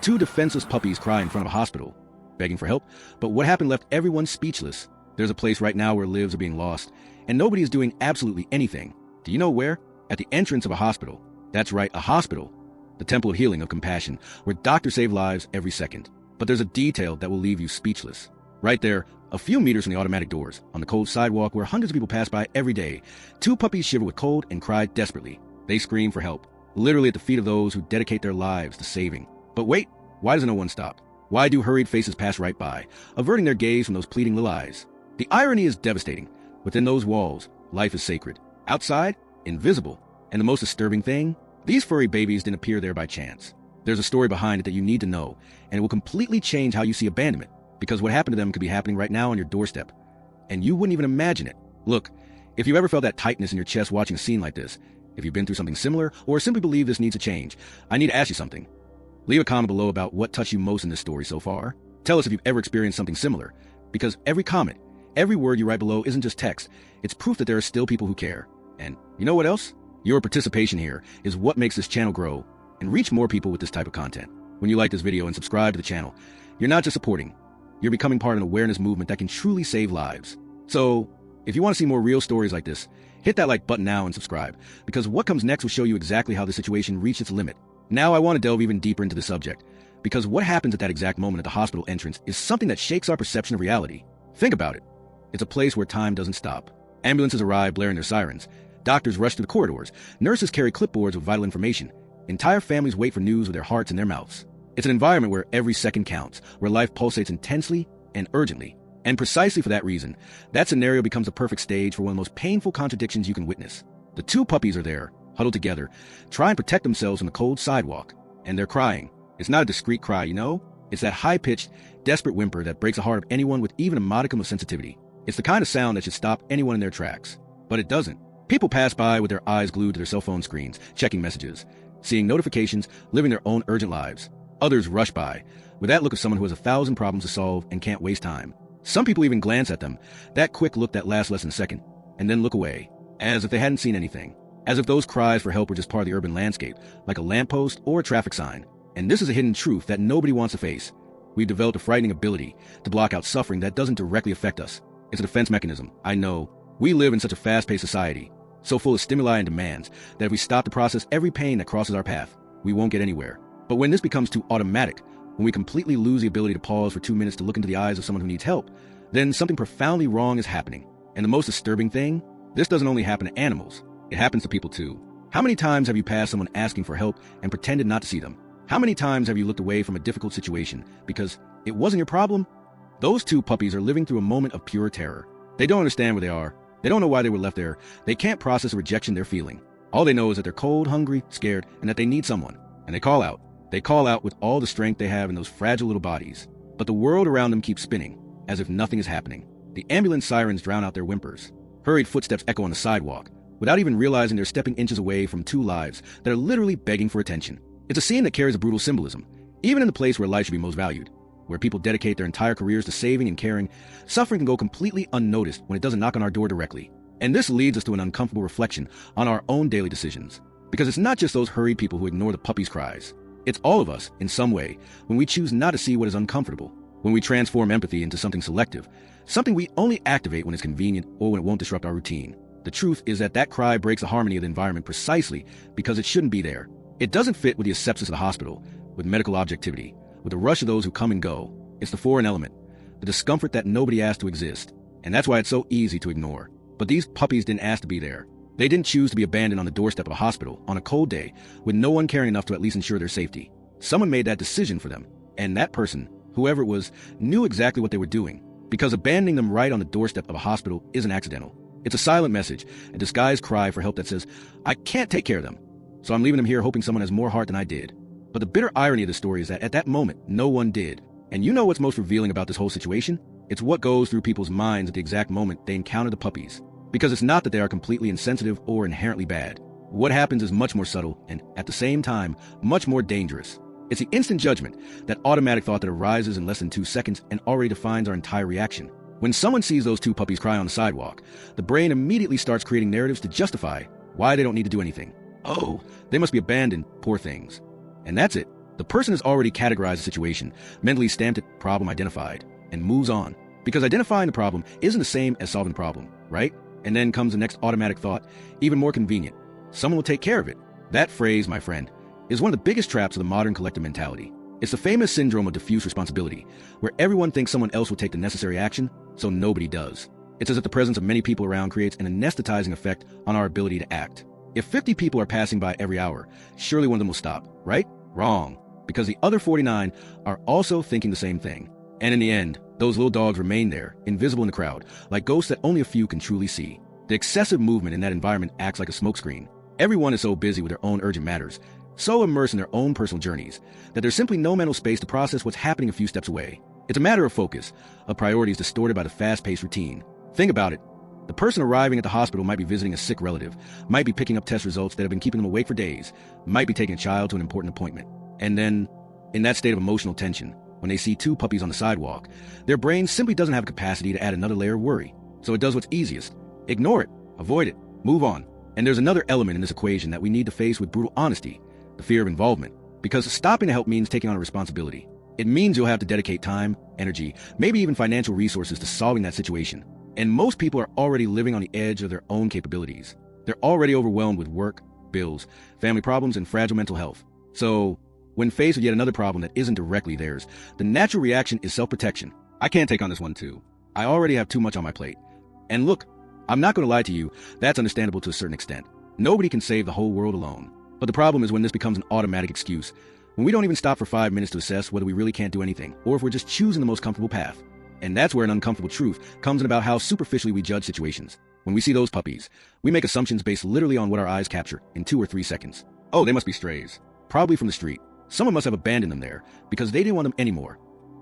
Two defenseless puppies cry in front of a hospital, begging for help, but what happened left everyone speechless. There's a place right now where lives are being lost, and nobody is doing absolutely anything. Do you know where? At the entrance of a hospital. That's right, a hospital. The temple of healing, of compassion, where doctors save lives every second. But there's a detail that will leave you speechless. Right there, a few meters from the automatic doors, on the cold sidewalk where hundreds of people pass by every day, two puppies shiver with cold and cry desperately. They scream for help, literally at the feet of those who dedicate their lives to saving. But wait, why doesn't no one stop? Why do hurried faces pass right by, averting their gaze from those pleading little eyes? The irony is devastating. Within those walls, life is sacred. Outside, invisible. And the most disturbing thing, these furry babies didn't appear there by chance. There's a story behind it that you need to know, and it will completely change how you see abandonment, because what happened to them could be happening right now on your doorstep. And you wouldn't even imagine it. Look, if you've ever felt that tightness in your chest watching a scene like this, if you've been through something similar, or simply believe this needs a change, I need to ask you something. Leave a comment below about what touched you most in this story so far. Tell us if you've ever experienced something similar, because every comment, every word you write below isn't just text, it's proof that there are still people who care. And you know what else? Your participation here is what makes this channel grow and reach more people with this type of content. When you like this video and subscribe to the channel, you're not just supporting, you're becoming part of an awareness movement that can truly save lives. So, if you want to see more real stories like this, hit that like button now and subscribe, because what comes next will show you exactly how the situation reached its limit. Now I want to delve even deeper into the subject, because what happens at that exact moment at the hospital entrance is something that shakes our perception of reality. Think about it. It's a place where time doesn't stop. Ambulances arrive blaring their sirens. Doctors rush through the corridors. Nurses carry clipboards with vital information. Entire families wait for news with their hearts in their mouths. It's an environment where every second counts, where life pulsates intensely and urgently. And precisely for that reason, that scenario becomes a perfect stage for one of the most painful contradictions you can witness. The two puppies are there, huddled together, trying to protect themselves from the cold sidewalk. And they're crying. It's not a discreet cry, you know? It's that high-pitched, desperate whimper that breaks the heart of anyone with even a modicum of sensitivity. It's the kind of sound that should stop anyone in their tracks. But it doesn't. People pass by with their eyes glued to their cell phone screens, checking messages, seeing notifications, living their own urgent lives. Others rush by, with that look of someone who has 1,000 problems to solve and can't waste time. Some people even glance at them, that quick look that lasts less than a second, and then look away, as if they hadn't seen anything. As if those cries for help were just part of the urban landscape, like a lamppost or a traffic sign. And this is a hidden truth that nobody wants to face. We've developed a frightening ability to block out suffering that doesn't directly affect us. It's a defense mechanism, I know. We live in such a fast-paced society, so full of stimuli and demands, that if we stop to process every pain that crosses our path, we won't get anywhere. But when this becomes too automatic, when we completely lose the ability to pause for 2 minutes to look into the eyes of someone who needs help, then something profoundly wrong is happening. And the most disturbing thing, this doesn't only happen to animals, it happens to people too. How many times have you passed someone asking for help and pretended not to see them? How many times have you looked away from a difficult situation because it wasn't your problem? Those two puppies are living through a moment of pure terror. They don't understand where they are. They don't know why they were left there. They can't process the rejection they're feeling. All they know is that they're cold, hungry, scared, and that they need someone. And they call out. They call out with all the strength they have in those fragile little bodies. But the world around them keeps spinning, as if nothing is happening. The ambulance sirens drown out their whimpers. Hurried footsteps echo on the sidewalk, without even realizing they're stepping inches away from two lives that are literally begging for attention. It's a scene that carries a brutal symbolism. Even in the place where life should be most valued, where people dedicate their entire careers to saving and caring, suffering can go completely unnoticed when it doesn't knock on our door directly. And this leads us to an uncomfortable reflection on our own daily decisions. Because it's not just those hurried people who ignore the puppy's cries. It's all of us, in some way, when we choose not to see what is uncomfortable, when we transform empathy into something selective, something we only activate when it's convenient or when it won't disrupt our routine. The truth is that that cry breaks the harmony of the environment precisely because it shouldn't be there. It doesn't fit with the asepsis of the hospital, with medical objectivity, with the rush of those who come and go. It's the foreign element, the discomfort that nobody asked to exist. And that's why it's so easy to ignore. But these puppies didn't ask to be there. They didn't choose to be abandoned on the doorstep of a hospital on a cold day with no one caring enough to at least ensure their safety. Someone made that decision for them. And that person, whoever it was, knew exactly what they were doing. Because abandoning them right on the doorstep of a hospital isn't accidental. It's a silent message, a disguised cry for help that says, I can't take care of them, so I'm leaving them here hoping someone has more heart than I did. But the bitter irony of the story is that at that moment, no one did. And you know what's most revealing about this whole situation? It's what goes through people's minds at the exact moment they encounter the puppies. Because it's not that they are completely insensitive or inherently bad. What happens is much more subtle and, at the same time, much more dangerous. It's the instant judgment, that automatic thought that arises in less than 2 seconds and already defines our entire reaction. When someone sees those two puppies cry on the sidewalk, the brain immediately starts creating narratives to justify why they don't need to do anything. Oh, they must be abandoned, poor things. And that's it. The person has already categorized the situation, mentally stamped it, problem identified, and moves on. Because identifying the problem isn't the same as solving the problem, right? And then comes the next automatic thought, even more convenient. Someone will take care of it. That phrase, my friend, is one of the biggest traps of the modern collective mentality. It's the famous syndrome of diffuse responsibility, where everyone thinks someone else will take the necessary action, so nobody does. It's as if the presence of many people around creates an anesthetizing effect on our ability to act. If 50 people are passing by every hour, surely one of them will stop, right? Wrong. Because the other 49 are also thinking the same thing. And in the end, those little dogs remain there, invisible in the crowd, like ghosts that only a few can truly see. The excessive movement in that environment acts like a smokescreen. Everyone is so busy with their own urgent matters, so immersed in their own personal journeys, that there's simply no mental space to process what's happening a few steps away. It's a matter of focus, of priorities distorted by the fast-paced routine. Think about it. The person arriving at the hospital might be visiting a sick relative, might be picking up test results that have been keeping them awake for days, might be taking a child to an important appointment. And then, in that state of emotional tension, when they see two puppies on the sidewalk, their brain simply doesn't have capacity to add another layer of worry. So it does what's easiest. Ignore it, avoid it, move on. And there's another element in this equation that we need to face with brutal honesty, the fear of involvement. Because stopping to help means taking on a responsibility. It means you'll have to dedicate time, energy, maybe even financial resources to solving that situation. And most people are already living on the edge of their own capabilities. They're already overwhelmed with work, bills, family problems, and fragile mental health. So, when faced with yet another problem that isn't directly theirs, the natural reaction is self-protection. I can't take on this one too. I already have too much on my plate. And look, I'm not going to lie to you, that's understandable to a certain extent. Nobody can save the whole world alone. But the problem is when this becomes an automatic excuse, when we don't even stop for 5 minutes to assess whether we really can't do anything, or if we're just choosing the most comfortable path. And that's where an uncomfortable truth comes in about how superficially we judge situations. When we see those puppies, we make assumptions based literally on what our eyes capture in 2 or 3 seconds. Oh, they must be strays. Probably from the street. Someone must have abandoned them there because they didn't want them anymore.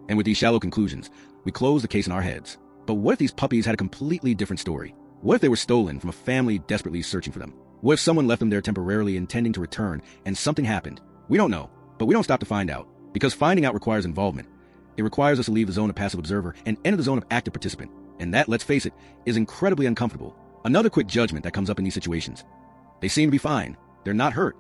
And with these shallow conclusions, we close the case in our heads. But what if these puppies had a completely different story? What if they were stolen from a family desperately searching for them? What if someone left them there temporarily intending to return and something happened? We don't know, but we don't stop to find out. Because finding out requires involvement. It requires us to leave the zone of passive observer and enter the zone of active participant. And that, let's face it, is incredibly uncomfortable. Another quick judgment that comes up in these situations. They seem to be fine. They're not hurt.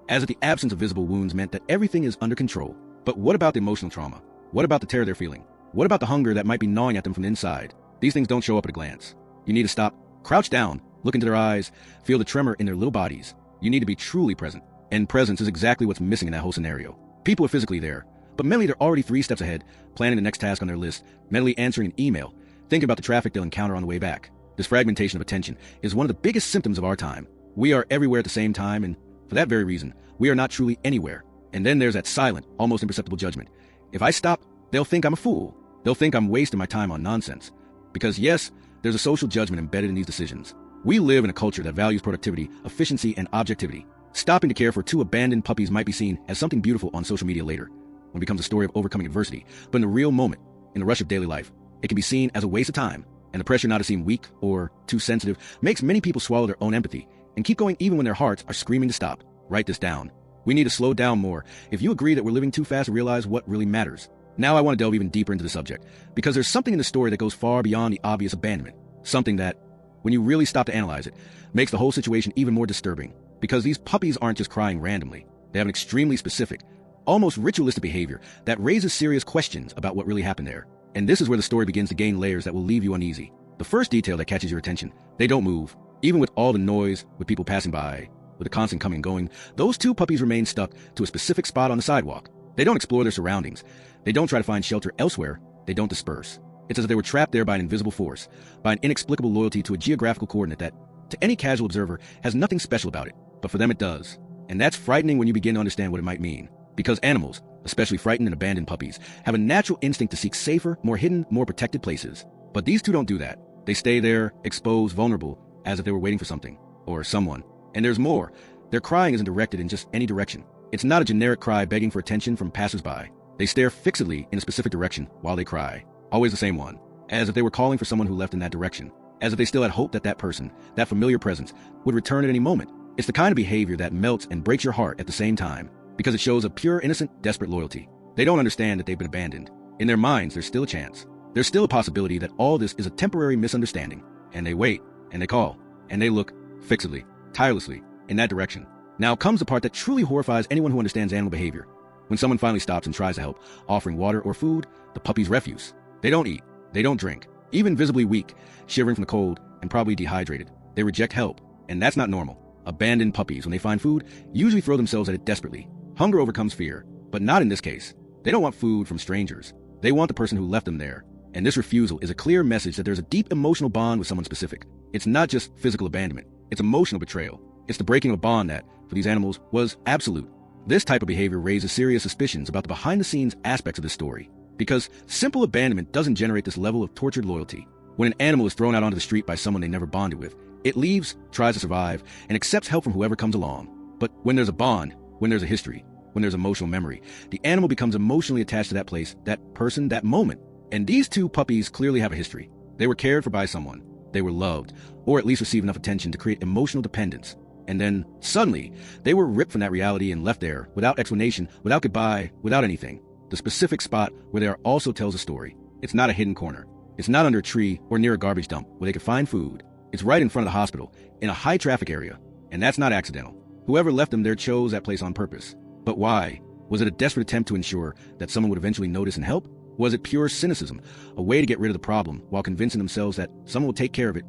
As if the absence of visible wounds meant that everything is under control. But what about the emotional trauma? What about the terror they're feeling? What about the hunger that might be gnawing at them from the inside? These things don't show up at a glance. You need to stop, crouch down, look into their eyes, feel the tremor in their little bodies. You need to be truly present. And presence is exactly what's missing in that whole scenario. People are physically there, but mentally they're already 3 steps ahead, planning the next task on their list, mentally answering an email, thinking about the traffic they'll encounter on the way back. This fragmentation of attention is one of the biggest symptoms of our time. We are everywhere at the same time, and for that very reason, we are not truly anywhere. And then there's that silent, almost imperceptible judgment. If I stop, they'll think I'm a fool. They'll think I'm wasting my time on nonsense. Because yes, there's a social judgment embedded in these decisions. We live in a culture that values productivity, efficiency, and objectivity. Stopping to care for 2 abandoned puppies might be seen as something beautiful on social media later, when it becomes a story of overcoming adversity. But in the real moment, in the rush of daily life, it can be seen as a waste of time. And the pressure not to seem weak or too sensitive makes many people swallow their own empathy and keep going even when their hearts are screaming to stop. Write this down. We need to slow down more if you agree that we're living too fast to realize what really matters. Now I want to delve even deeper into the subject, because there's something in the story that goes far beyond the obvious abandonment. Something that, when you really stop to analyze it, makes the whole situation even more disturbing. Because these puppies aren't just crying randomly. They have an extremely specific, almost ritualistic behavior that raises serious questions about what really happened there. And this is where the story begins to gain layers that will leave you uneasy. The first detail that catches your attention: they don't move. Even with all the noise, with people passing by, with the constant coming and going, those 2 puppies remain stuck to a specific spot on the sidewalk. They don't explore their surroundings. They don't try to find shelter elsewhere. They don't disperse. It's as if they were trapped there by an invisible force, by an inexplicable loyalty to a geographical coordinate that, to any casual observer, has nothing special about it. But for them it does. And that's frightening when you begin to understand what it might mean. Because animals, especially frightened and abandoned puppies, have a natural instinct to seek safer, more hidden, more protected places. But these 2 don't do that. They stay there, exposed, vulnerable, as if they were waiting for something, or someone. And there's more. Their crying isn't directed in just any direction. It's not a generic cry begging for attention from passersby. They stare fixedly in a specific direction while they cry. Always the same one. As if they were calling for someone who left in that direction. As if they still had hope that that person, that familiar presence, would return at any moment. It's the kind of behavior that melts and breaks your heart at the same time, because it shows a pure, innocent, desperate loyalty. They don't understand that they've been abandoned. In their minds, there's still a chance. There's still a possibility that all this is a temporary misunderstanding. And they wait, and they call, and they look, fixedly, tirelessly, in that direction. Now comes the part that truly horrifies anyone who understands animal behavior. When someone finally stops and tries to help, offering water or food, the puppies refuse. They don't eat. They don't drink. Even visibly weak, shivering from the cold, and probably dehydrated. They reject help, and that's not normal. Abandoned puppies, when they find food, usually throw themselves at it desperately. Hunger overcomes fear, but not in this case. They don't want food from strangers. They want the person who left them there. And this refusal is a clear message that there's a deep emotional bond with someone specific. It's not just physical abandonment. It's emotional betrayal. It's the breaking of a bond that, for these animals, was absolute. This type of behavior raises serious suspicions about the behind-the-scenes aspects of this story. Because simple abandonment doesn't generate this level of tortured loyalty. When an animal is thrown out onto the street by someone they never bonded with, it leaves, tries to survive, and accepts help from whoever comes along. But when there's a bond, when there's a history, when there's emotional memory, the animal becomes emotionally attached to that place, that person, that moment. And these two puppies clearly have a history. They were cared for by someone. They were loved, or at least received enough attention to create emotional dependence. And then, suddenly, they were ripped from that reality and left there, without explanation, without goodbye, without anything. The specific spot where they are also tells a story. It's not a hidden corner. It's not under a tree or near a garbage dump where they could find food. It's right in front of the hospital, in a high-traffic area. And that's not accidental. Whoever left them there chose that place on purpose. But why? Was it a desperate attempt to ensure that someone would eventually notice and help? Was it pure cynicism, a way to get rid of the problem while convincing themselves that someone will take care of it?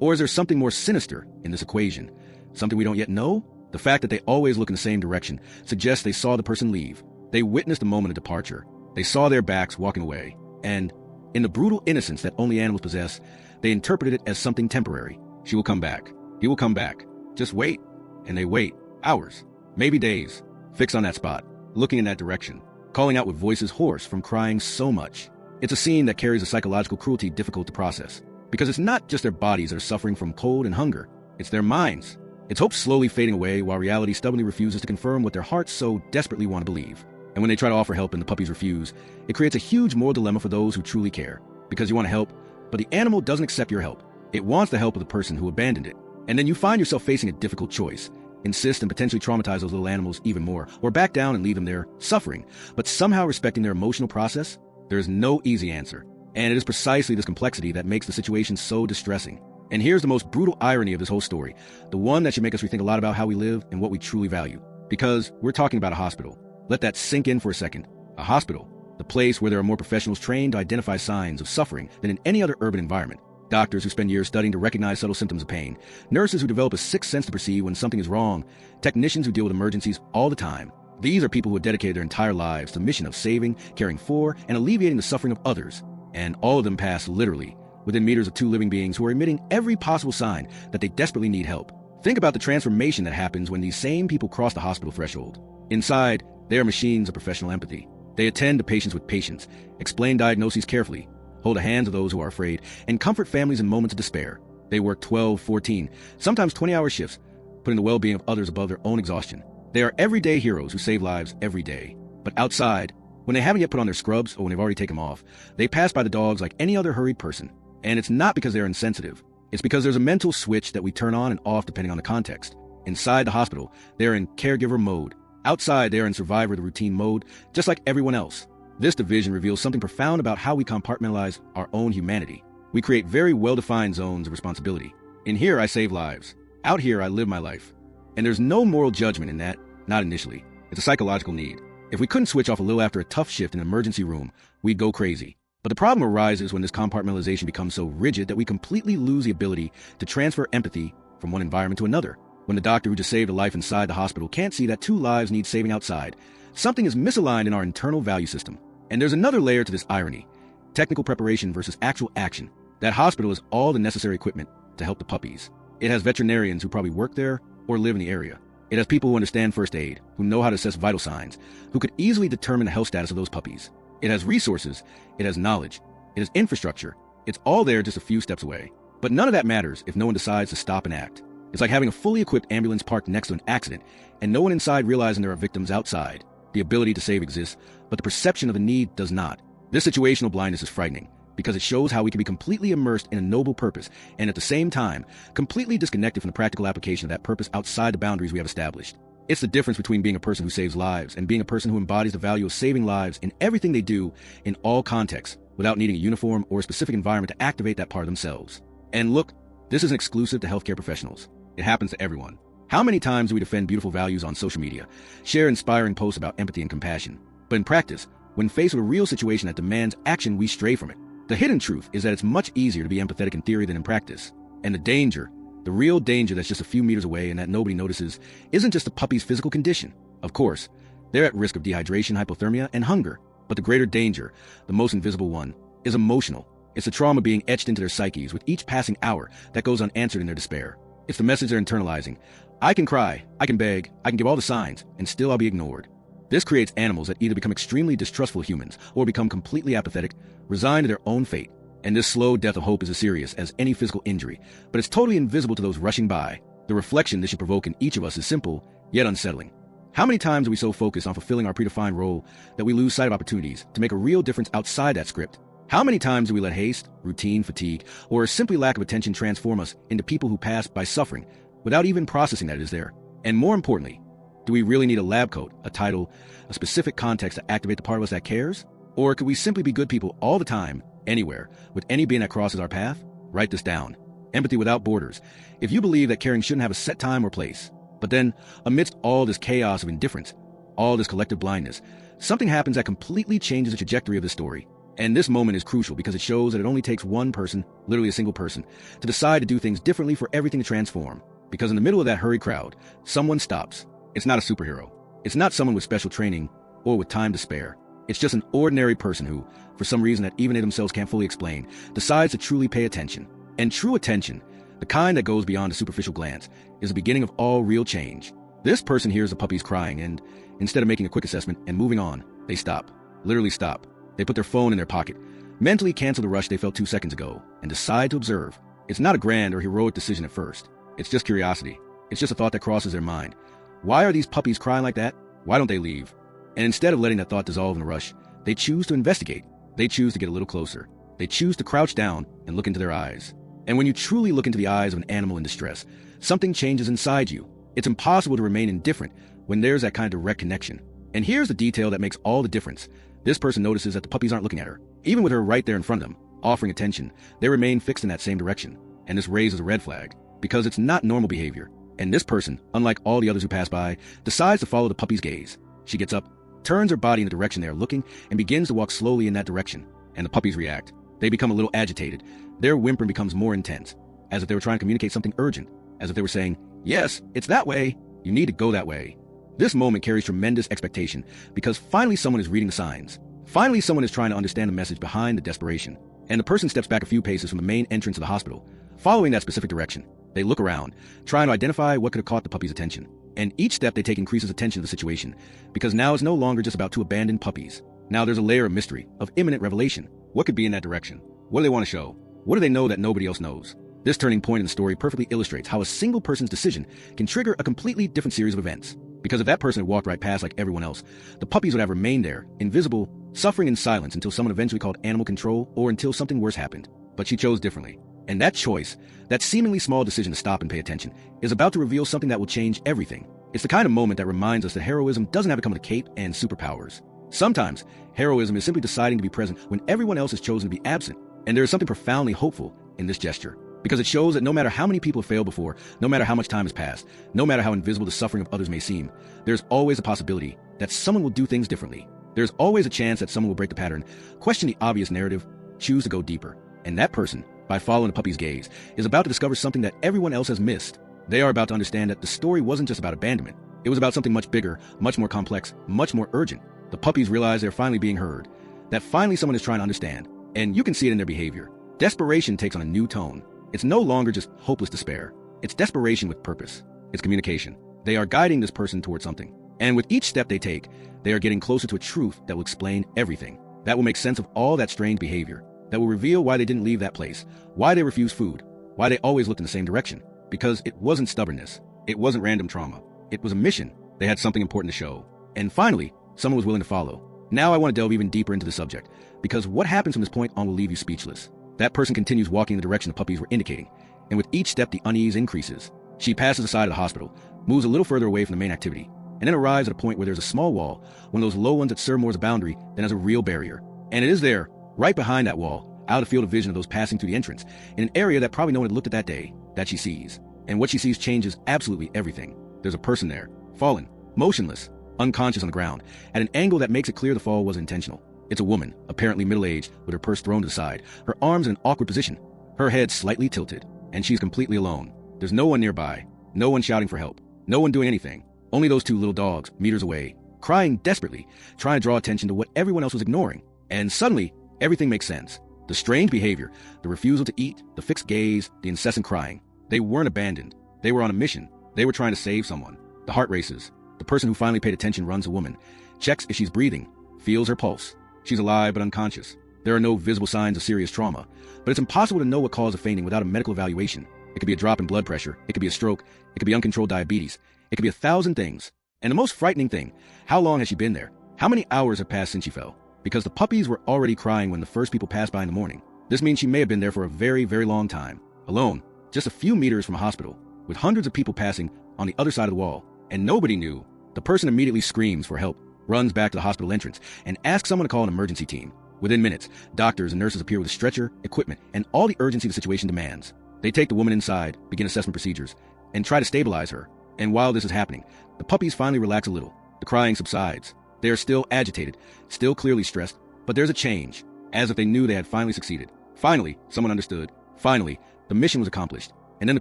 Or is there something more sinister in this equation? Something we don't yet know? The fact that they always look in the same direction suggests they saw the person leave. They witnessed the moment of departure. They saw their backs walking away. And, in the brutal innocence that only animals possess, they interpreted it as something temporary. She will come back. He will come back. Just wait. And they wait. Hours. Maybe days. Fixed on that spot. Looking in that direction. Calling out with voices hoarse from crying so much. It's a scene that carries a psychological cruelty difficult to process. Because it's not just their bodies that are suffering from cold and hunger. It's their minds. It's hope slowly fading away while reality stubbornly refuses to confirm what their hearts so desperately want to believe. And when they try to offer help and the puppies refuse, it creates a huge moral dilemma for those who truly care. Because you want to help, but the animal doesn't accept your help. It wants the help of the person who abandoned it. And then you find yourself facing a difficult choice. Insist and potentially traumatize those little animals even more, or back down and leave them there, suffering, but somehow respecting their emotional process? There is no easy answer. And it is precisely this complexity that makes the situation so distressing. And here's the most brutal irony of this whole story, the one that should make us rethink a lot about how we live and what we truly value. Because we're talking about a hospital. Let that sink in for a second. A hospital, the place where there are more professionals trained to identify signs of suffering than in any other urban environment. Doctors who spend years studying to recognize subtle symptoms of pain. Nurses who develop a sixth sense to perceive when something is wrong. Technicians who deal with emergencies all the time. These are people who have dedicated their entire lives to the mission of saving, caring for, and alleviating the suffering of others. And all of them pass literally within meters of two living beings who are emitting every possible sign that they desperately need help. Think about the transformation that happens when these same people cross the hospital threshold. Inside, they are machines of professional empathy. They attend to patients with patience, explain diagnoses carefully, hold the hands of those who are afraid, and comfort families in moments of despair. They work 12, 14, sometimes 20-hour shifts, putting the well-being of others above their own exhaustion. They are everyday heroes who save lives every day. But outside, when they haven't yet put on their scrubs or when they've already taken them off, they pass by the dogs like any other hurried person. And it's not because they're insensitive. It's because there's a mental switch that we turn on and off depending on the context. Inside the hospital, they're in caregiver mode. Outside, they're in survivor the routine mode, just like everyone else. This division reveals something profound about how we compartmentalize our own humanity. We create very well-defined zones of responsibility. In here, I save lives. Out here, I live my life. And there's no moral judgment in that, not initially. It's a psychological need. If we couldn't switch off a little after a tough shift in an emergency room, we'd go crazy. But the problem arises when this compartmentalization becomes so rigid that we completely lose the ability to transfer empathy from one environment to another. When the doctor who just saved a life inside the hospital can't see that two lives need saving outside, something is misaligned in our internal value system. And there's another layer to this irony. Technical preparation versus actual action. That hospital has all the necessary equipment to help the puppies. It has veterinarians who probably work there or live in the area. It has people who understand first aid, who know how to assess vital signs, who could easily determine the health status of those puppies. It has resources, it has knowledge, it has infrastructure. It's all there just a few steps away. But none of that matters if no one decides to stop and act. It's like having a fully equipped ambulance parked next to an accident, and no one inside realizing there are victims outside. The ability to save exists, but the perception of the need does not. This situational blindness is frightening, because it shows how we can be completely immersed in a noble purpose, and at the same time, completely disconnected from the practical application of that purpose outside the boundaries we have established. It's the difference between being a person who saves lives and being a person who embodies the value of saving lives in everything they do in all contexts, without needing a uniform or a specific environment to activate that part of themselves. And look, this isn't exclusive to healthcare professionals. It happens to everyone. How many times do we defend beautiful values on social media, share inspiring posts about empathy and compassion? But in practice, when faced with a real situation that demands action, we stray from it. The hidden truth is that it's much easier to be empathetic in theory than in practice. And the real danger that's just a few meters away and that nobody notices, isn't just the puppy's physical condition. Of course, they're at risk of dehydration, hypothermia, and hunger. But the greater danger, the most invisible one, is emotional. It's the trauma being etched into their psyches with each passing hour that goes unanswered in their despair. It's the message they're internalizing. I can cry, I can beg, I can give all the signs, and still I'll be ignored. This creates animals that either become extremely distrustful humans or become completely apathetic, resigned to their own fate. And this slow death of hope is as serious as any physical injury, but it's totally invisible to those rushing by. The reflection this should provoke in each of us is simple, yet unsettling. How many times are we so focused on fulfilling our predefined role that we lose sight of opportunities to make a real difference outside that script? How many times do we let haste, routine, fatigue, or simply lack of attention transform us into people who pass by suffering without even processing that it is there? And more importantly, do we really need a lab coat, a title, a specific context to activate the part of us that cares? Or could we simply be good people all the time, anywhere, with any being that crosses our path? Write this down. Empathy without borders. If you believe that caring shouldn't have a set time or place, but then, amidst all this chaos of indifference, all this collective blindness, something happens that completely changes the trajectory of the story. And this moment is crucial because it shows that it only takes one person, literally a single person, to decide to do things differently for everything to transform. Because in the middle of that hurried crowd, someone stops. It's not a superhero. It's not someone with special training or with time to spare. It's just an ordinary person who, for some reason that even they themselves can't fully explain, decides to truly pay attention. And true attention, the kind that goes beyond a superficial glance, is the beginning of all real change. This person hears the puppies crying and, instead of making a quick assessment and moving on, they stop. Literally stop. They put their phone in their pocket, mentally cancel the rush they felt 2 seconds ago, and decide to observe. It's not a grand or heroic decision at first. It's just curiosity. It's just a thought that crosses their mind. Why are these puppies crying like that? Why don't they leave? And instead of letting that thought dissolve in a rush, they choose to investigate. They choose to get a little closer. They choose to crouch down and look into their eyes. And when you truly look into the eyes of an animal in distress, something changes inside you. It's impossible to remain indifferent when there's that kind of direct connection. And here's the detail that makes all the difference. This person notices that the puppies aren't looking at her. Even with her right there in front of them, offering attention, they remain fixed in that same direction. And this raises a red flag, because it's not normal behavior. And this person, unlike all the others who pass by, decides to follow the puppy's gaze. She gets up, turns her body in the direction they are looking, and begins to walk slowly in that direction. And the puppies react. They become a little agitated. Their whimpering becomes more intense, as if they were trying to communicate something urgent, as if they were saying, "Yes, it's that way. You need to go that way." This moment carries tremendous expectation, because finally someone is reading the signs. Finally someone is trying to understand the message behind the desperation. And the person steps back a few paces from the main entrance of the hospital, following that specific direction. They look around, trying to identify what could have caught the puppy's attention. And each step they take increases attention to the situation, because now it's no longer just about 2 abandoned puppies. Now there's a layer of mystery, of imminent revelation. What could be in that direction? What do they want to show? What do they know that nobody else knows? This turning point in the story perfectly illustrates how a single person's decision can trigger a completely different series of events. Because if that person had walked right past like everyone else, the puppies would have remained there, invisible, suffering in silence until someone eventually called animal control or until something worse happened. But she chose differently. And that choice, that seemingly small decision to stop and pay attention, is about to reveal something that will change everything. It's the kind of moment that reminds us that heroism doesn't have to come with a cape and superpowers. Sometimes, heroism is simply deciding to be present when everyone else has chosen to be absent. And there is something profoundly hopeful in this gesture, because it shows that no matter how many people have failed before, no matter how much time has passed, no matter how invisible the suffering of others may seem, there's always a possibility that someone will do things differently. There's always a chance that someone will break the pattern, question the obvious narrative, choose to go deeper. And that person, by following the puppy's gaze, is about to discover something that everyone else has missed. They are about to understand that the story wasn't just about abandonment. It was about something much bigger, much more complex, much more urgent. The puppies realize they're finally being heard, that finally someone is trying to understand. And you can see it in their behavior. Desperation takes on a new tone. It's no longer just hopeless despair. It's desperation with purpose. It's communication. They are guiding this person towards something. And with each step they take, they are getting closer to a truth that will explain everything. That will make sense of all that strange behavior. That will reveal why they didn't leave that place, why they refused food, why they always looked in the same direction. Because it wasn't stubbornness. It wasn't random trauma. It was a mission. They had something important to show. And finally, someone was willing to follow. Now I want to delve even deeper into the subject, because what happens from this point on will leave you speechless. That person continues walking in the direction the puppies were indicating, and with each step the unease increases. She passes the side of the hospital, moves a little further away from the main activity, and then arrives at a point where there's a small wall, one of those low ones that serve more as a boundary than as a real barrier. And it is there, right behind that wall, out of field of vision of those passing through the entrance, in an area that probably no one had looked at that day, that she sees. And what she sees changes absolutely everything. There's a person there, fallen, motionless, unconscious on the ground, at an angle that makes it clear the fall was intentional. It's a woman, apparently middle-aged, with her purse thrown to the side, her arms in an awkward position, her head slightly tilted, and she's completely alone. There's no one nearby, no one shouting for help, no one doing anything. Only those two little dogs, meters away, crying desperately, trying to draw attention to what everyone else was ignoring. And suddenly, everything makes sense. The strange behavior, the refusal to eat, the fixed gaze, the incessant crying. They weren't abandoned. They were on a mission. They were trying to save someone. The heart races. The person who finally paid attention runs a woman, checks if she's breathing, feels her pulse. She's alive but unconscious. There are no visible signs of serious trauma, but it's impossible to know what caused the fainting without a medical evaluation. It could be a drop in blood pressure. It could be a stroke. It could be uncontrolled diabetes. It could be 1,000 things. And the most frightening thing, how long has she been there? How many hours have passed since she fell? Because the puppies were already crying when the first people passed by in the morning. This means she may have been there for a very, very long time, alone, just a few meters from a hospital, with hundreds of people passing on the other side of the wall, and nobody knew. The person immediately screams for help, runs back to the hospital entrance, and asks someone to call an emergency team. Within minutes, doctors and nurses appear with a stretcher, equipment, and all the urgency the situation demands. They take the woman inside, begin assessment procedures, and try to stabilize her. And while this is happening, the puppies finally relax a little. The crying subsides. They are still agitated, still clearly stressed, but there's a change, as if they knew they had finally succeeded. Finally, someone understood. Finally, the mission was accomplished. And then the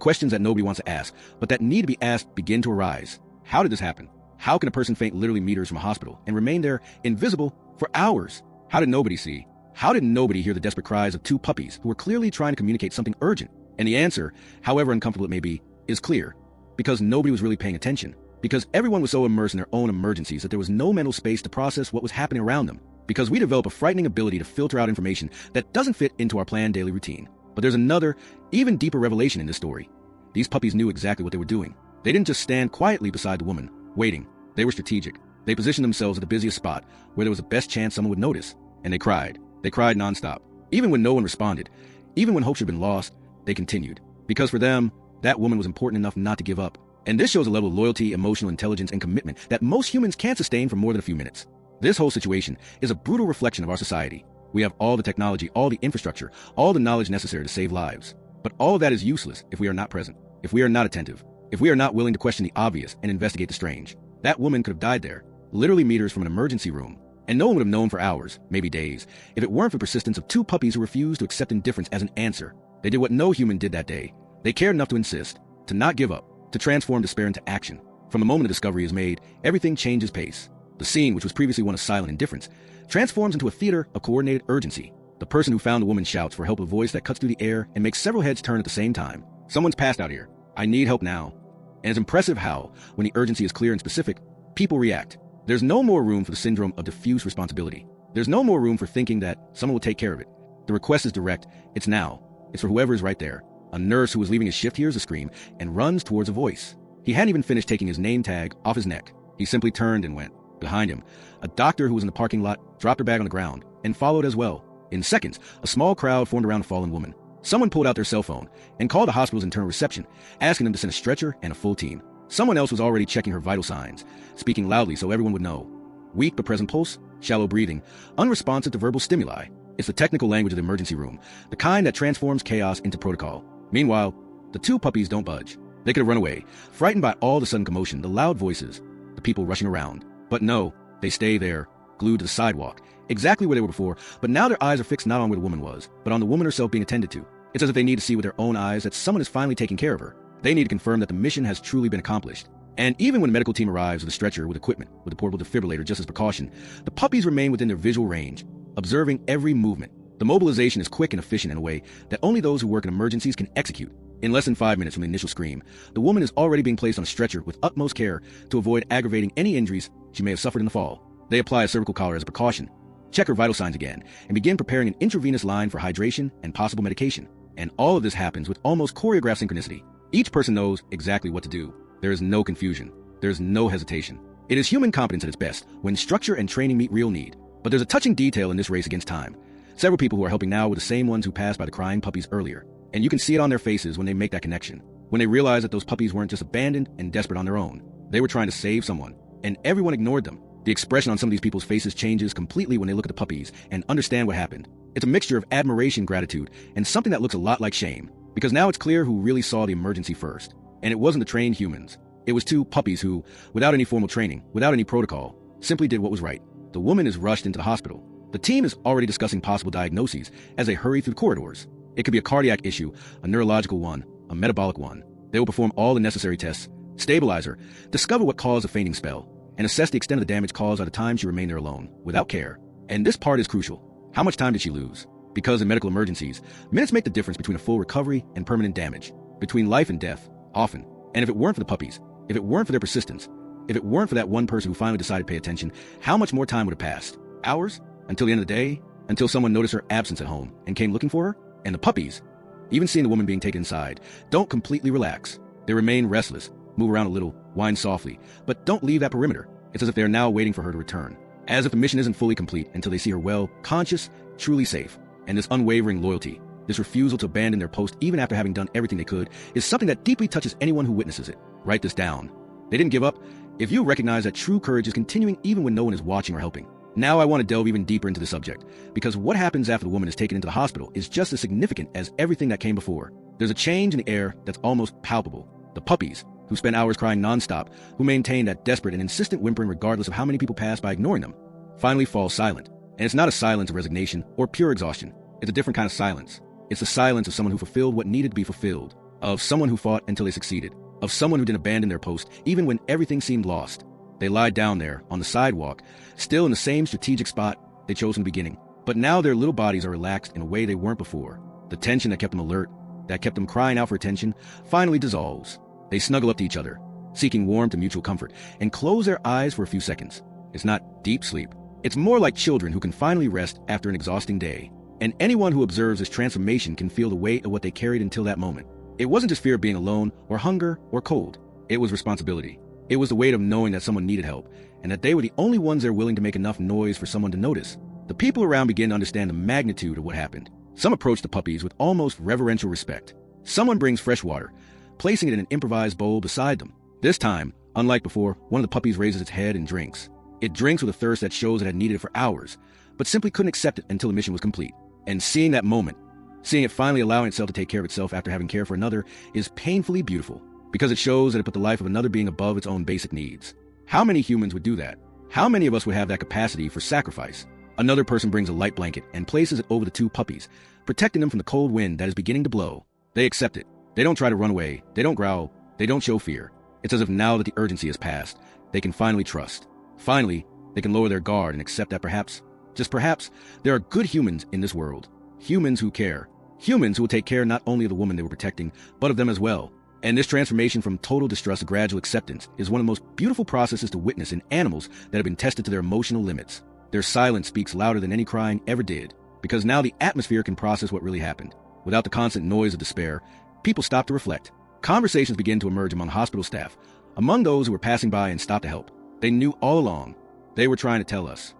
questions that nobody wants to ask, but that need to be asked, begin to arise. How did this happen? How can a person faint literally meters from a hospital and remain there invisible for hours? How did nobody see? How did nobody hear the desperate cries of two puppies who were clearly trying to communicate something urgent? And the answer, however uncomfortable it may be, is clear. Because nobody was really paying attention. Because everyone was so immersed in their own emergencies that there was no mental space to process what was happening around them. Because we develop a frightening ability to filter out information that doesn't fit into our planned daily routine. But there's another, even deeper revelation in this story. These puppies knew exactly what they were doing. They didn't just stand quietly beside the woman, waiting. They were strategic. They positioned themselves at the busiest spot, where there was the best chance someone would notice. And they cried. They cried nonstop. Even when no one responded, even when hope should have been lost, they continued. Because for them, that woman was important enough not to give up. And this shows a level of loyalty, emotional intelligence, and commitment that most humans can't sustain for more than a few minutes. This whole situation is a brutal reflection of our society. We have all the technology, all the infrastructure, all the knowledge necessary to save lives. But all of that is useless if we are not present, if we are not attentive, if we are not willing to question the obvious and investigate the strange. That woman could have died there, literally meters from an emergency room. And no one would have known for hours, maybe days, if it weren't for the persistence of two puppies who refused to accept indifference as an answer. They did what no human did that day. They cared enough to insist, to not give up, to transform despair into action. From the moment a discovery is made, everything changes pace. The scene, which was previously one of silent indifference, transforms into a theater of coordinated urgency. The person who found the woman shouts for help with a voice that cuts through the air and makes several heads turn at the same time. Someone's passed out here. I need help now. And it's impressive how, when the urgency is clear and specific, people react. There's no more room for the syndrome of diffuse responsibility. There's no more room for thinking that someone will take care of it. The request is direct. It's now. It's for whoever is right there. A nurse who was leaving his shift hears a scream and runs towards a voice. He hadn't even finished taking his name tag off his neck. He simply turned and went. Behind him, a doctor who was in the parking lot dropped her bag on the ground and followed as well. In seconds, a small crowd formed around the fallen woman. Someone pulled out their cell phone and called the hospital's internal reception, asking them to send a stretcher and a full team. Someone else was already checking her vital signs, speaking loudly so everyone would know. Weak but present pulse, shallow breathing, unresponsive to verbal stimuli. It's the technical language of the emergency room, the kind that transforms chaos into protocol. Meanwhile, the two puppies don't budge. They could have run away, frightened by all the sudden commotion, the loud voices, the people rushing around. But no, they stay there, glued to the sidewalk, exactly where they were before, but now their eyes are fixed not on where the woman was, but on the woman herself being attended to. It's as if they need to see with their own eyes that someone is finally taking care of her. They need to confirm that the mission has truly been accomplished. And even when a medical team arrives with a stretcher, with equipment, with a portable defibrillator just as precaution, the puppies remain within their visual range, observing every movement. The mobilization is quick and efficient in a way that only those who work in emergencies can execute. In less than 5 minutes from the initial scream, the woman is already being placed on a stretcher with utmost care to avoid aggravating any injuries she may have suffered in the fall. They apply a cervical collar as a precaution, check her vital signs again, and begin preparing an intravenous line for hydration and possible medication. And all of this happens with almost choreographed synchronicity. Each person knows exactly what to do. There is no confusion. There is no hesitation. It is human competence at its best, when structure and training meet real need. But there's a touching detail in this race against time. Several people who are helping now were the same ones who passed by the crying puppies earlier. And you can see it on their faces when they make that connection. When they realize that those puppies weren't just abandoned and desperate on their own. They were trying to save someone. And everyone ignored them. The expression on some of these people's faces changes completely when they look at the puppies and understand what happened. It's a mixture of admiration, gratitude, and something that looks a lot like shame. Because now it's clear who really saw the emergency first. And it wasn't the trained humans. It was two puppies who, without any formal training, without any protocol, simply did what was right. The woman is rushed into the hospital. The team is already discussing possible diagnoses as they hurry through the corridors. It could be a cardiac issue, a neurological one, a metabolic one. They will perform all the necessary tests, stabilize her, discover what caused a fainting spell, and assess the extent of the damage caused by the time she remained there alone, without care. And this part is crucial. How much time did she lose? Because in medical emergencies, minutes make the difference between a full recovery and permanent damage, between life and death, often. And if it weren't for the puppies, if it weren't for their persistence, if it weren't for that one person who finally decided to pay attention, how much more time would have passed? Hours? Until the end of the day? Until someone noticed her absence at home and came looking for her? And the puppies, even seeing the woman being taken inside, don't completely relax. They remain restless, move around a little, whine softly, but don't leave that perimeter. It's as if they are now waiting for her to return. As if the mission isn't fully complete until they see her well, conscious, truly safe. And this unwavering loyalty, this refusal to abandon their post even after having done everything they could, is something that deeply touches anyone who witnesses it. Write this down. They didn't give up. If you recognize that true courage is continuing even when no one is watching or helping. Now I want to delve even deeper into the subject, because what happens after the woman is taken into the hospital is just as significant as everything that came before. There's a change in the air that's almost palpable. The puppies, who spent hours crying nonstop, who maintain that desperate and insistent whimpering regardless of how many people pass by ignoring them, finally fall silent. And it's not a silence of resignation or pure exhaustion. It's a different kind of silence. It's the silence of someone who fulfilled what needed to be fulfilled, of someone who fought until they succeeded, of someone who didn't abandon their post even when everything seemed lost. They lied down there, on the sidewalk, still in the same strategic spot they chose in the beginning. But now their little bodies are relaxed in a way they weren't before. The tension that kept them alert, that kept them crying out for attention, finally dissolves. They snuggle up to each other, seeking warmth and mutual comfort, and close their eyes for a few seconds. It's not deep sleep. It's more like children who can finally rest after an exhausting day. And anyone who observes this transformation can feel the weight of what they carried until that moment. It wasn't just fear of being alone, or hunger, or cold. It was responsibility. It was the weight of knowing that someone needed help, and that they were the only ones there willing to make enough noise for someone to notice. The people around began to understand the magnitude of what happened. Some approached the puppies with almost reverential respect. Someone brings fresh water, placing it in an improvised bowl beside them. This time, unlike before, one of the puppies raises its head and drinks. It drinks with a thirst that shows it had needed it for hours, but simply couldn't accept it until the mission was complete. And seeing that moment, seeing it finally allowing itself to take care of itself after having cared for another, is painfully beautiful, because it shows that it put the life of another being above its own basic needs. How many humans would do that? How many of us would have that capacity for sacrifice? Another person brings a light blanket and places it over the two puppies, protecting them from the cold wind that is beginning to blow. They accept it. They don't try to run away. They don't growl. They don't show fear. It's as if now that the urgency has passed, they can finally trust. Finally, they can lower their guard and accept that perhaps, just perhaps, there are good humans in this world. Humans who care. Humans who will take care not only of the woman they were protecting, but of them as well. And this transformation from total distrust to gradual acceptance is one of the most beautiful processes to witness in animals that have been tested to their emotional limits. Their silence speaks louder than any crying ever did, because now the atmosphere can process what really happened. Without the constant noise of despair, people stop to reflect. Conversations begin to emerge among hospital staff, among those who were passing by and stopped to help. They knew all along. They were trying to tell us.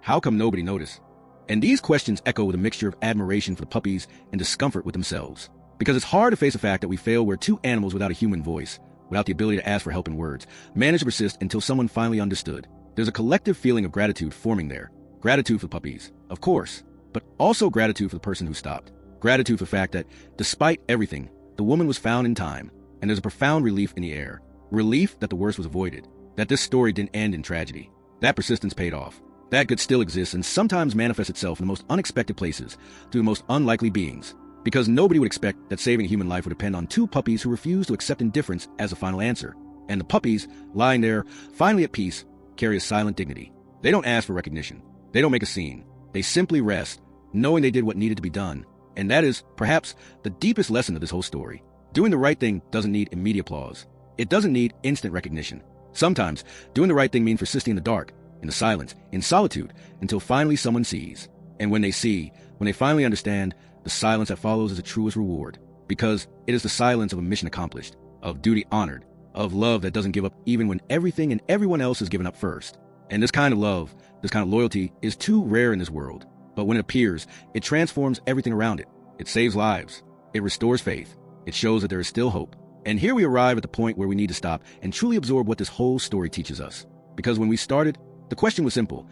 How come nobody noticed? And these questions echo with a mixture of admiration for the puppies and discomfort with themselves. Because it's hard to face the fact that we fail where two animals without a human voice, without the ability to ask for help in words, managed to persist until someone finally understood. There's a collective feeling of gratitude forming there. Gratitude for the puppies, of course, but also gratitude for the person who stopped. Gratitude for the fact that, despite everything, the woman was found in time, and there's a profound relief in the air. Relief that the worst was avoided, that this story didn't end in tragedy. That persistence paid off. That good still exists and sometimes manifests itself in the most unexpected places, through the most unlikely beings. Because nobody would expect that saving a human life would depend on two puppies who refuse to accept indifference as a final answer. And the puppies, lying there, finally at peace, carry a silent dignity. They don't ask for recognition. They don't make a scene. They simply rest, knowing they did what needed to be done. And that is, perhaps, the deepest lesson of this whole story. Doing the right thing doesn't need immediate applause. It doesn't need instant recognition. Sometimes, doing the right thing means persisting in the dark, in the silence, in solitude, until finally someone sees. And when they see, when they finally understand, the silence that follows is the truest reward, because it is the silence of a mission accomplished, of duty honored, of love that doesn't give up even when everything and everyone else has given up first. And this kind of love, this kind of loyalty, is too rare in this world. But when it appears, it transforms everything around it. It saves lives. It restores faith. It shows that there is still hope. And here we arrive at the point where we need to stop and truly absorb what this whole story teaches us. Because when we started, the question was simple.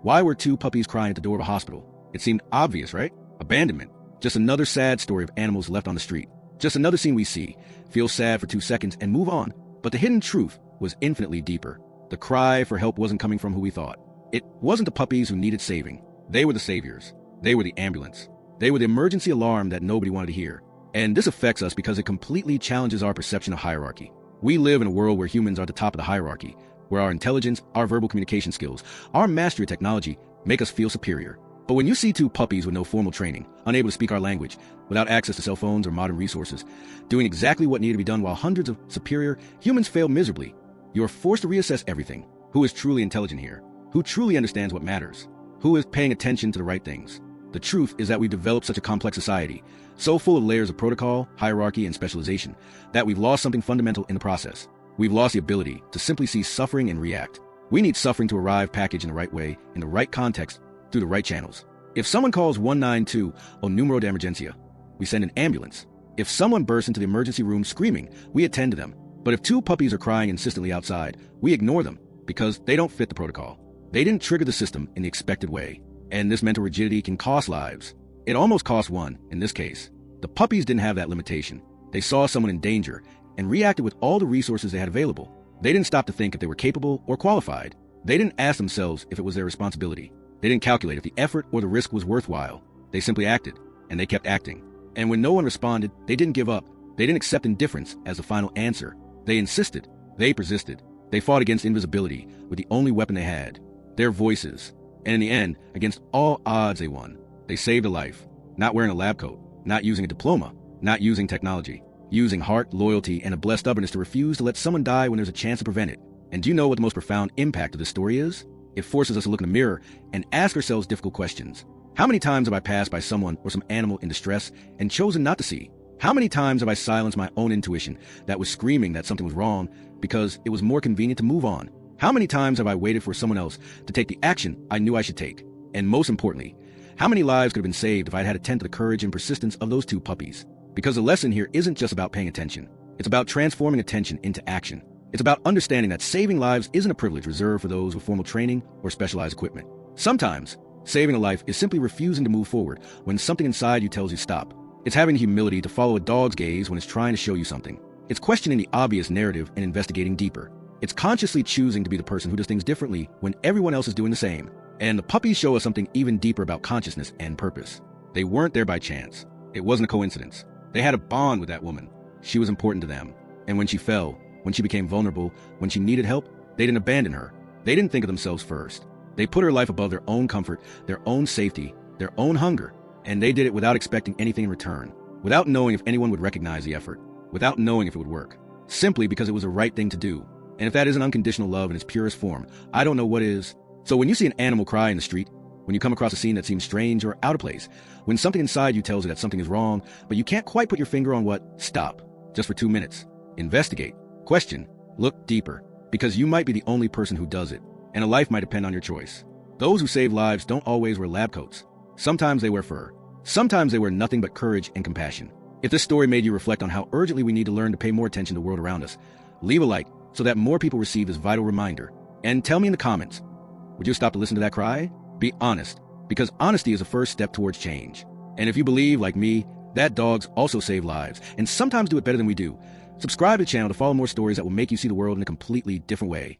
Why were two puppies crying at the door of a hospital? It seemed obvious, right? Abandonment. Just another sad story of animals left on the street. Just another scene we see, feel sad for 2 seconds, and move on. But the hidden truth was infinitely deeper. The cry for help wasn't coming from who we thought. It wasn't the puppies who needed saving. They were the saviors. They were the ambulance. They were the emergency alarm that nobody wanted to hear. And this affects us because it completely challenges our perception of hierarchy. We live in a world where humans are at the top of the hierarchy, where our intelligence, our verbal communication skills, our mastery of technology make us feel superior. But when you see 2 puppies with no formal training, unable to speak our language, without access to cell phones or modern resources, doing exactly what needed to be done while hundreds of superior humans fail miserably, you are forced to reassess everything. Who is truly intelligent here? Who truly understands what matters? Who is paying attention to the right things? The truth is that we've developed such a complex society, so full of layers of protocol, hierarchy, and specialization, that we've lost something fundamental in the process. We've lost the ability to simply see suffering and react. We need suffering to arrive packaged in the right way, in the right context, through the right channels. If someone calls 192 o numero de emergencia, we send an ambulance. If someone bursts into the emergency room screaming, we attend to them. But if 2 puppies are crying insistently outside, we ignore them because they don't fit the protocol. They didn't trigger the system in the expected way. And this mental rigidity can cost lives. It almost cost one, in this case. The puppies didn't have that limitation. They saw someone in danger and reacted with all the resources they had available. They didn't stop to think if they were capable or qualified. They didn't ask themselves if it was their responsibility. They didn't calculate if the effort or the risk was worthwhile. They simply acted, and they kept acting. And when no one responded, they didn't give up. They didn't accept indifference as the final answer. They insisted. They persisted. They fought against invisibility with the only weapon they had, their voices. And in the end, against all odds, they won. They saved a life, not wearing a lab coat, not using a diploma, not using technology, using heart, loyalty, and a blessed stubbornness to refuse to let someone die when there's a chance to prevent it. And do you know what the most profound impact of this story is? It forces us to look in the mirror and ask ourselves difficult questions. How many times have I passed by someone or some animal in distress and chosen not to see? How many times have I silenced my own intuition that was screaming that something was wrong because it was more convenient to move on? How many times have I waited for someone else to take the action I knew I should take? And most importantly, how many lives could have been saved if I'd had a tenth of the courage and persistence of those 2 puppies? Because the lesson here isn't just about paying attention. It's about transforming attention into action. It's about understanding that saving lives isn't a privilege reserved for those with formal training or specialized equipment. Sometimes, saving a life is simply refusing to move forward when something inside you tells you stop. It's having the humility to follow a dog's gaze when it's trying to show you something. It's questioning the obvious narrative and investigating deeper. It's consciously choosing to be the person who does things differently when everyone else is doing the same. And the puppies show us something even deeper about consciousness and purpose. They weren't there by chance. It wasn't a coincidence. They had a bond with that woman. She was important to them. And when she fell, when she became vulnerable, when she needed help, they didn't abandon her. They didn't think of themselves first. They put her life above their own comfort, their own safety, their own hunger. And they did it without expecting anything in return, without knowing if anyone would recognize the effort, without knowing if it would work, simply because it was the right thing to do. And if that isn't unconditional love in its purest form, I don't know what is. So when you see an animal cry in the street, when you come across a scene that seems strange or out of place, when something inside you tells you that something is wrong, but you can't quite put your finger on what, stop, just for 2 minutes. Investigate, question, look deeper, because you might be the only person who does it, and a life might depend on your choice. Those who save lives don't always wear lab coats. Sometimes they wear fur. Sometimes they wear nothing but courage and compassion. If this story made you reflect on how urgently we need to learn to pay more attention to the world around us, leave a like so that more people receive this vital reminder. And tell me in the comments, would you stop to listen to that cry? Be honest, because honesty is the first step towards change. And if you believe, like me, that dogs also save lives, and sometimes do it better than we do, subscribe to the channel to follow more stories that will make you see the world in a completely different way.